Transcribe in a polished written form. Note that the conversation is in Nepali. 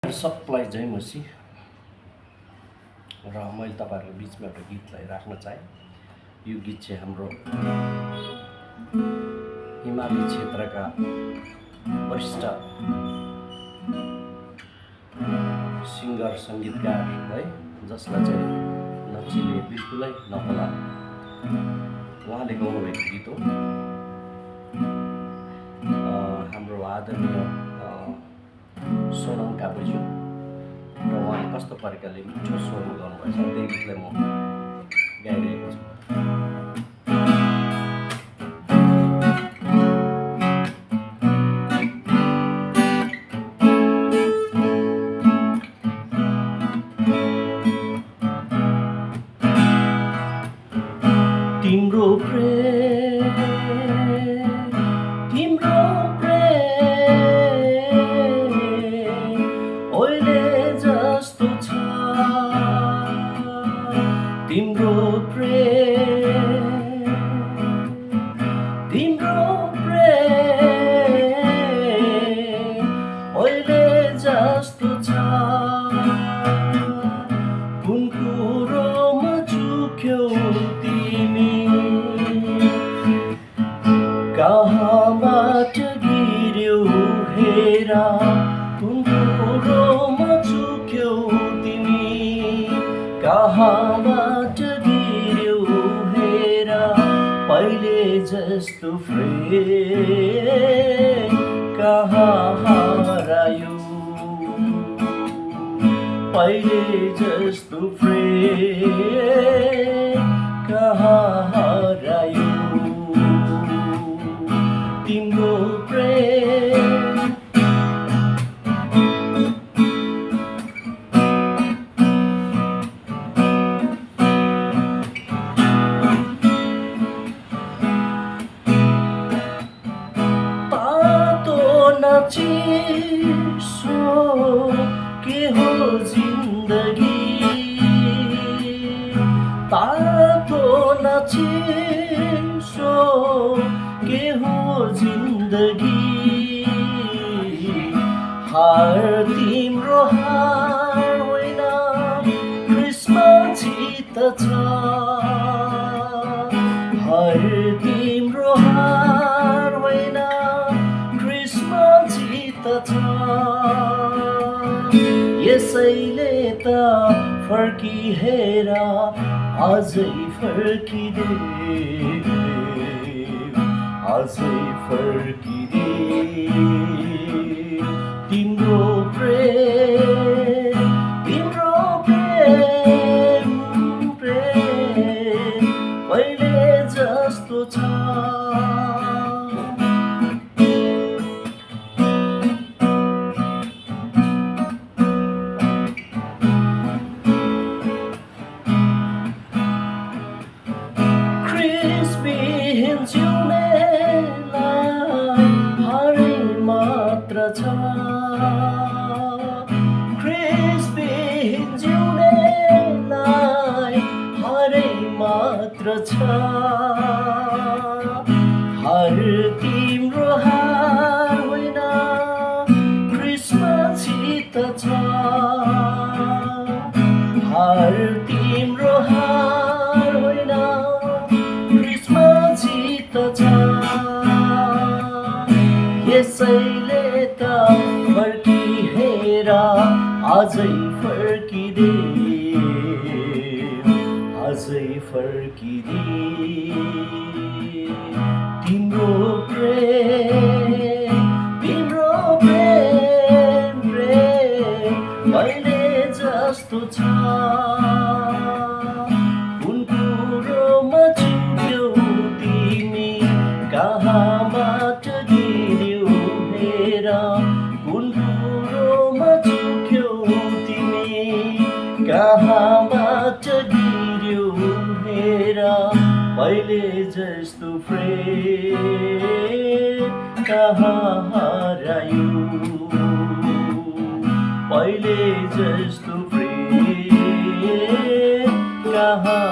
सबलाई जय मसी र मैले तपाईहरुको बीचमा एउटा गीतलाई राख्न चाहे। यो गीत चाहिँ हाम्रो हिमाली क्षेत्रका वरिष्ठ सिंगर संगीतकार है, जसलाई चाहिँ नचिने बिल्कुलै नहोला, उहाँले गाउनुभएको गीत हो। हाम्रो आदरणीय सोनम कापुजी र उहाँले कस्तो प्रकारले मिठो स्वरमा गाउनुभएछ त्यही गीतलाई म गाइरहेको छु। तिम्रो प्रेम ओइले जस्तो छ, तिम्रो प्रेम ओइले जस्तो छ। कुन कुरोमा चुक्यौ तिमी, कहाँबाट गिर्यौ हेर। कुन कुरोमा चुक्यौ तिमी, कहाँबाट गिर्यौ हेर। पहिले जस्तो प्रेम कहाँ हरायो, पहिले जस्तो प्रेम कहाँ हरायो। तिम्रो प्रेम तातो न चिसो के हो जिन्दगी, तातो न चिसो के हो जिन्दगी। हार तिम्रो हार होइन, क्रिसमस छ। हार तिम्रो हार होइन, क्रिसमस छ। यसैले त फर्किहेर आजै फर्किदे, आजै फर्किदे। तिम्रो प्रेम पहिले जस्तो छ। क्रिसबिन जिउनेलाई हारै मात्र छ, क्रिसबिन जिउनेलाई हारै मात्र छ। हार तिम्रो हार होइन, क्रिसमस छ। हार तिम्रो हार होइन, क्रिसमस छ। यसैले त फर्किहेर आजै फर्किदे, आजै फर्किदे। तिम्रो प्रेम पहिले जस्तो छ। कुन कुरोमा चुक्यौ तिमी, कहाँबाट गिर्यौ हेर। कुन कुरोमा चुक्यौ तिमी, कहाँबाट गिर्यौ हेर। पहिले जस्तो प्रेम कहाँ हरायो, पहिले जस्तो प्रेम कहाँ